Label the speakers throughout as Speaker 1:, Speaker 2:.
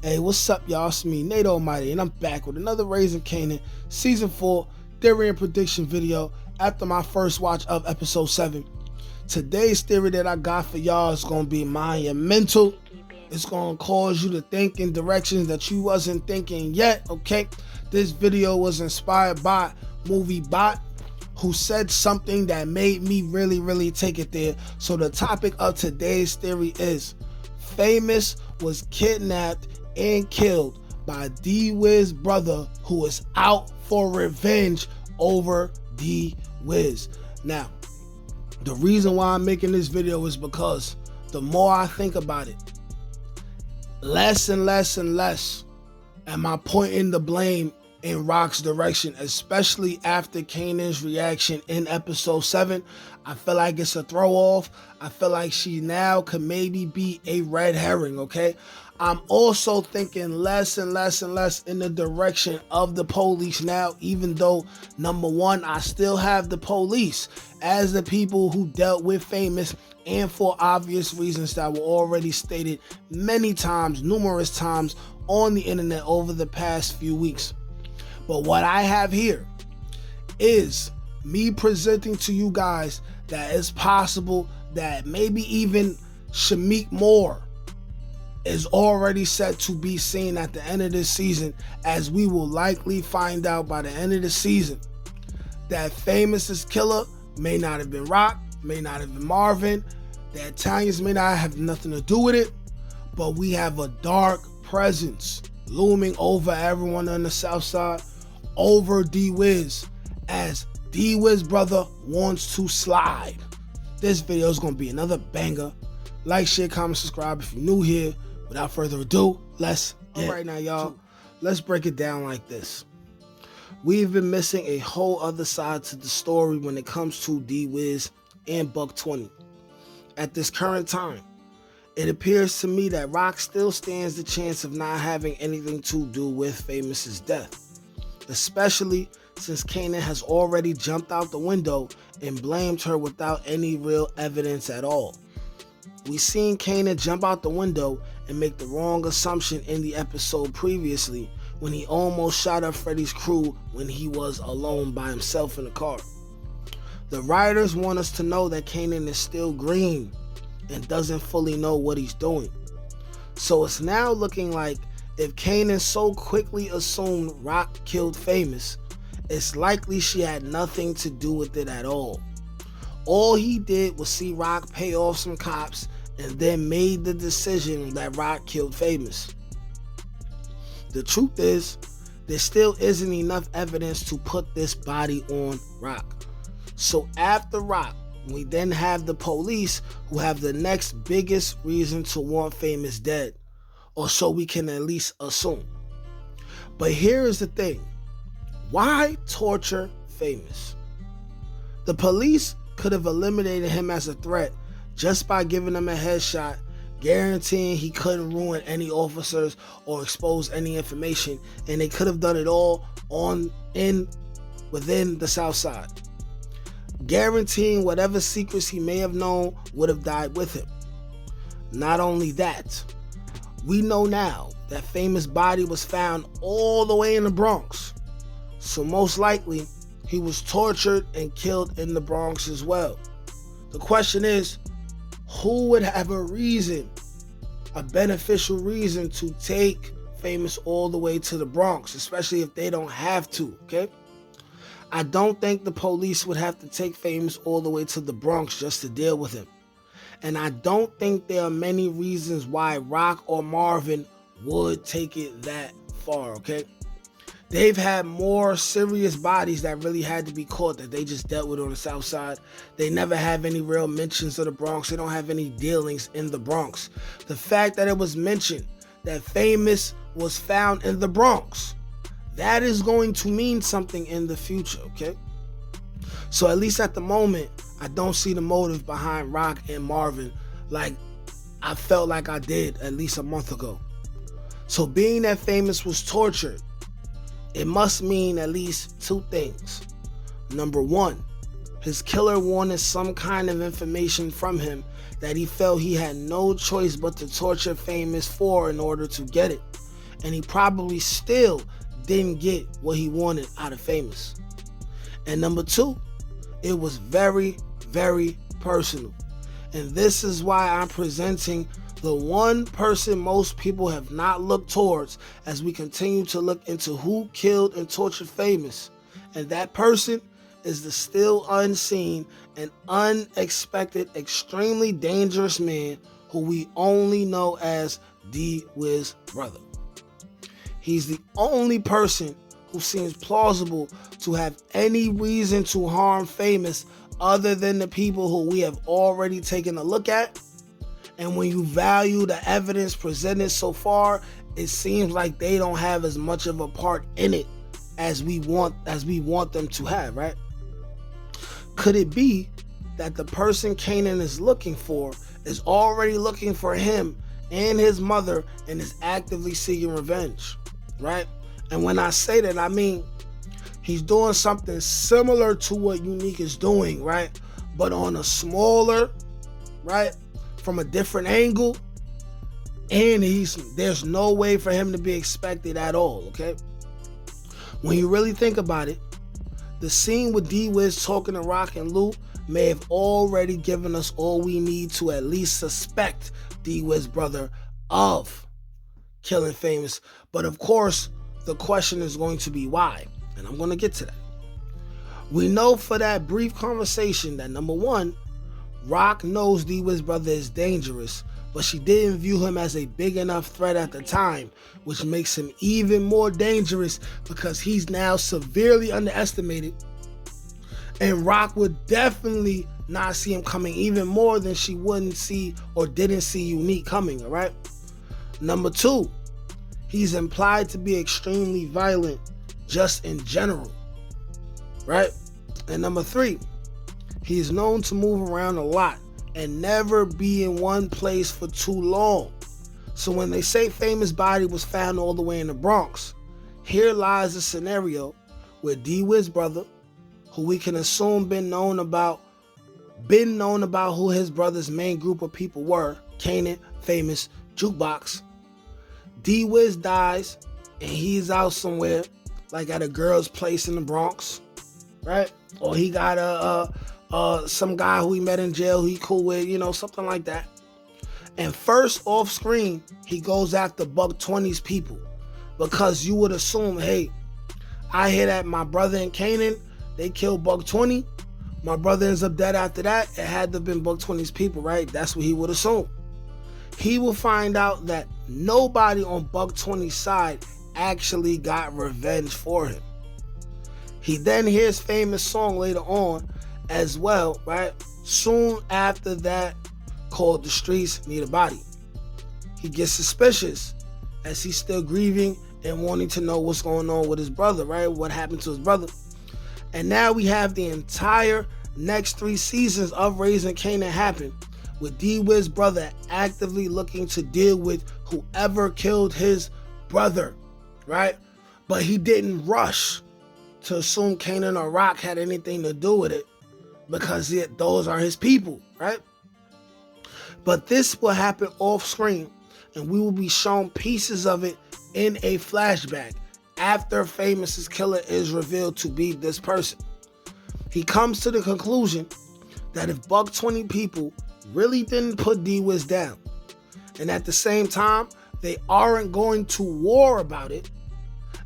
Speaker 1: Hey, what's up, y'all? It's me, Nate Almighty, and I'm back with another Raising Kanan Season 4 Theory and Prediction video after my first watch of Episode 7. Today's theory that I got for y'all is going to be monumental. It's going to cause you to think in directions that you wasn't thinking yet, okay? This video was inspired by Movie Bot, who said something that made me really take it there. So the topic of today's theory is Famous was kidnapped and killed by Dwiz's brother, who is out for revenge over Dwiz. Now, the reason why I'm making this video is because the more I think about it, less and less am I pointing the blame in Rock's direction, especially after Kanan's reaction in Episode 7. I feel like it's a throw off. I feel like she now could maybe be a red herring, okay? I'm also thinking less and less in the direction of the police now, even though, number one, I still have the police as the people who dealt with Famous, and for obvious reasons that were already stated many times, numerous times on the internet over the past few weeks. But what I have here is me presenting to you guys that it's possible that maybe even Shamik Moore is already set to be seen at the end of this season, as we will likely find out by the end of the season that Famous's killer may not have been Rock, may not have been Marvin, the Italians may not have nothing to do with it, but we have a dark presence looming over everyone on the south side, over Dwiz, as Dwiz's brother wants to slide. This video is going to be another banger. Like, share, comment, subscribe if you're new here. Without further ado, let's get right now, y'all. Let's break it down like this. We've been missing a whole other side to the story when it comes to Dwiz and Buck 20. At this current time, it appears to me that Rock still stands the chance of not having anything to do with Famous's death, especially since Kanan has already jumped out the window and blamed her without any real evidence at all. We seen Kanan jump out the window and make the wrong assumption in the episode previously when he almost shot up Freddy's crew when he was alone by himself in the car. The writers want us to know that Kanan is still green and doesn't fully know what he's doing. So it's now looking like if Kanan so quickly assumed Rock killed Famous, it's likely she had nothing to do with it at all. All he did was see Rock pay off some cops and then made the decision that Rock killed Famous. The truth is, there still isn't enough evidence to put this body on Rock. So after Rock, we then have the police, who have the next biggest reason to want Famous dead, or so we can at least assume. But here is the thing. Why torture Famous? The police could have eliminated him as a threat just by giving him a headshot, guaranteeing he couldn't ruin any officers or expose any information, and they could have done it all within the south side, guaranteeing whatever secrets he may have known would have died with him. Not only that, we know now that Famous' body was found all the way in the Bronx, so most likely he was tortured and killed in the Bronx as well. The question is, who would have a reason, a beneficial reason, to take Famous all the way to the Bronx, especially if they don't have to, okay? I don't think the police would have to take Famous all the way to the Bronx just to deal with him. And I don't think there are many reasons why Rock or Marvin would take it that far, okay? They've had more serious bodies that really had to be caught that they just dealt with on the south side. They never have any real mentions of the Bronx. They don't have any dealings in the Bronx. The fact that it was mentioned that Famous was found in the Bronx, that is going to mean something in the future, okay? So at least at the moment, I don't see the motive behind Rock and Marvin like I felt like I did at least a month ago. So being that Famous was tortured, it must mean at least two things. Number one, his killer wanted some kind of information from him that he felt he had no choice but to torture Famous for in order to get it. and he probably still didn't get what he wanted out of Famous. And number two, it was very, very personal. And this is why I'm presenting the one person most people have not looked towards as we continue to look into who killed and tortured Famous. And that person is the still unseen and unexpected, extremely dangerous man who we only know as Dwiz brother. He's the only person who seems plausible to have any reason to harm Famous other than the people who we have already taken a look at. And when you value the evidence presented so far, it seems like they don't have as much of a part in it as we want them to have, right? Could it be that the person Kanan is looking for is already looking for him and his mother and is actively seeking revenge, right? And when I say that, I mean he's doing something similar to what Unique is doing, right? But on a smaller, right? From a different angle. And there's no way for him to be expected at all, okay? When you really think about it, the scene with Dwiz talking to Rock and Lou may have already given us all we need to at least suspect Dwiz brother of killing Famous. But of course, the question is going to be why. And I'm going to get to that. We know for that brief conversation that number one, Rock knows Dwiz brother is dangerous, but she didn't view him as a big enough threat at the time, which makes him even more dangerous because he's now severely underestimated. And Rock would definitely not see him coming even more than she wouldn't see or didn't see Unique coming, all right? Number two, he's implied to be extremely violent just in general, right? And number three, he's known to move around a lot and never be in one place for too long. So when they say Famous' body was found all the way in the Bronx, here lies a scenario where Dwiz brother, who we can assume been known about who his brother's main group of people were, Kanan, Famous, Jukebox. Dwiz dies and he's out somewhere, like at a girl's place in the Bronx, right? Or he got some guy who he met in jail who he cool with, something like that. And first off screen, he goes after Buck 20's people because you would assume, hey, I hear that my brother and Kanan, they killed Buck 20. My brother ends up dead after that. It had to have been Buck 20's people, right? That's what he would assume. He will find out that nobody on Buck 20's side actually got revenge for him. He then hears Famous' song later on as well, right? Soon after that, called The Streets Need a Body. He gets suspicious as he's still grieving and wanting to know what's going on with his brother, right? What happened to his brother. And now we have the entire next 3 seasons of Raising Kanan happen, with Dwiz brother actively looking to deal with whoever killed his brother, right? But he didn't rush to assume Kanan or Rock had anything to do with it because those are his people, right? But this will happen off screen and we will be shown pieces of it in a flashback after Famous' killer is revealed to be this person. He comes to the conclusion that if Buck 20 people really didn't put Dwiz down, and at the same time they aren't going to war about it,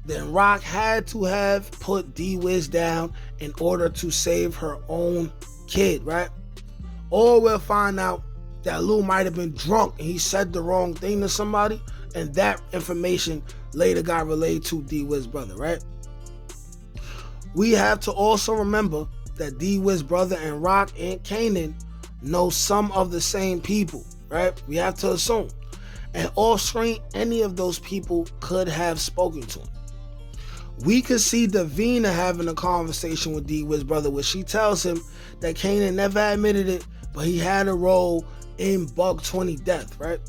Speaker 1: then Rock had to have put Dwiz down in order to save her own kid, right? Or we'll find out that Lou might have been drunk and he said the wrong thing to somebody, and that information later got relayed to Dwiz brother, right? We have to also remember that Dwiz brother and Rock and Kanan know some of the same people, right? We have to assume. And off screen, any of those people could have spoken to him. We could see Davina having a conversation with Dwiz brother where she tells him that Kanan never admitted it, but he had a role in Buck 20 death, right?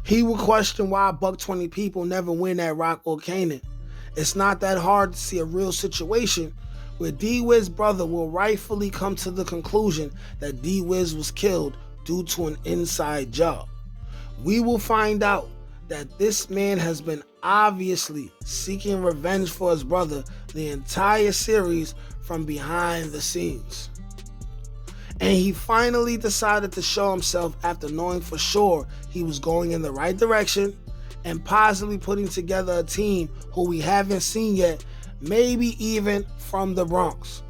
Speaker 1: He will question why Buck 20 people never win at Rock or Kanan. It's not that hard to see a real situation where Dwiz brother will rightfully come to the conclusion that Dwiz was killed due to an inside job. We will find out that this man has been obviously seeking revenge for his brother the entire series from behind the scenes. And he finally decided to show himself after knowing for sure he was going in the right direction and possibly putting together a team who we haven't seen yet, maybe even from the Bronx,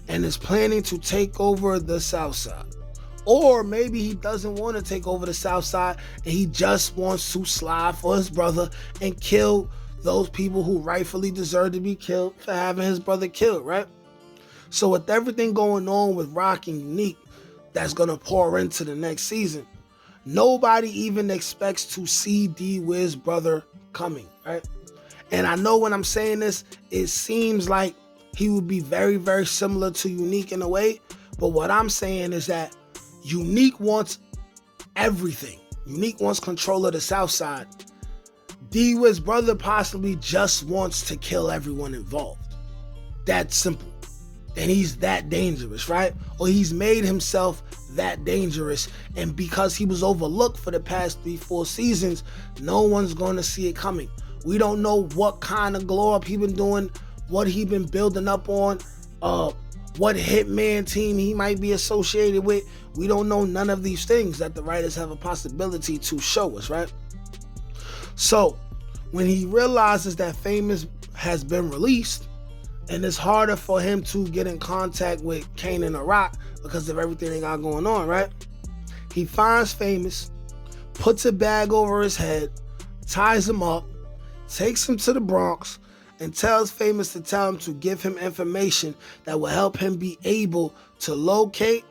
Speaker 1: and is planning to take over the South Side. Or maybe he doesn't want to take over the South Side and he just wants to slide for his brother and kill those people who rightfully deserve to be killed for having his brother killed, right? So with everything going on with Rock and Unique that's going to pour into the next season, nobody even expects to see Dwiz's brother coming, right? And I know when I'm saying this, it seems like he would be very, very similar to Unique in a way. But what I'm saying is that Unique wants everything. Unique wants control of the South Side. Dwiz's brother possibly just wants to kill everyone involved. That's simple. And he's that dangerous, right? Or he's made himself that dangerous. And because he was overlooked for the past 3-4 seasons, no one's going to see it coming. We don't know what kind of glow up he been doing, what he been building up on, what hitman team he might be associated with. We don't know none of these things that the writers have a possibility to show us, right? So when he realizes that Famous has been released, and it's harder for him to get in contact with Kanan or Rock because of everything they got going on, right? He finds Famous, puts a bag over his head, ties him up, takes him to the Bronx, and tells Famous to tell him to give him information that will help him be able to locate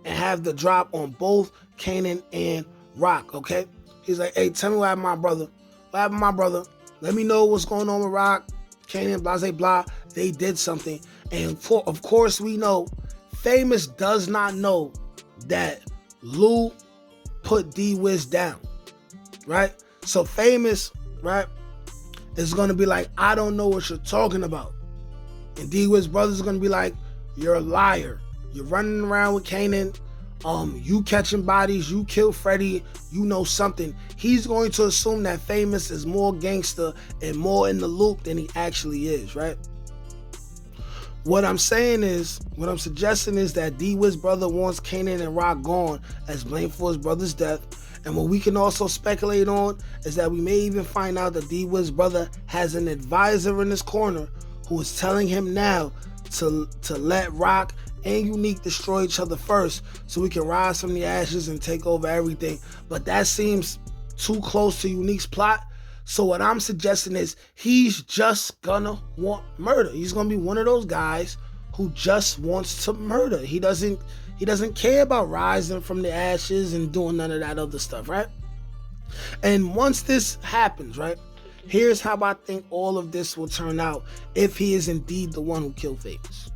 Speaker 1: and have the drop on both Kanan and Rock, okay? He's like, hey, tell me what happened to my brother. What happened to my brother? Let me know what's going on with Rock, Kanan, blah, blah, blah. They did something. And of course, we know Famous does not know that Lou put Dwiz down, right? So Famous, right, is going to be like, I don't know what you're talking about. And Dwiz's brother's going to be like, you're a liar. You're running around with Kanan. You catching bodies. You killed Freddie. You know something. He's going to assume that Famous is more gangster and more in the loop than he actually is, right? What I'm suggesting is that Dwiz's brother wants Kanan and Rock gone as blame for his brother's death. And what we can also speculate on is that we may even find out that Dwiz's brother has an advisor in his corner who is telling him now to let Rock and Unique destroy each other first so we can rise from the ashes and take over everything. But that seems too close to Unique's plot. So what I'm suggesting is he's just gonna want murder. He's gonna be one of those guys who just wants to murder. He doesn't care about rising from the ashes and doing none of that other stuff, right? And once this happens, right, here's how I think all of this will turn out if he is indeed the one who killed Famous.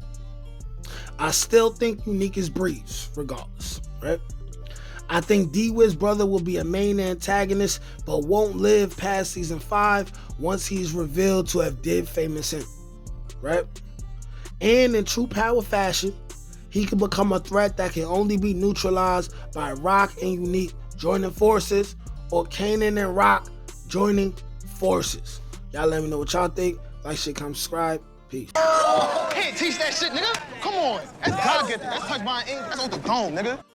Speaker 1: I still think Unique is Breeze, regardless, right? I think Dwiz's brother will be a main antagonist, but won't live past season 5 once he's revealed to have did Famous in, right? And in true power fashion, he can become a threat that can only be neutralized by Rock and Unique joining forces, or Kanan and Rock joining forces. Y'all let me know what y'all think. Like, shit, comment, subscribe. Peace.
Speaker 2: Can't teach that shit, nigga. Come on. That's God get that. That's touch my ink. That's on the dome, nigga.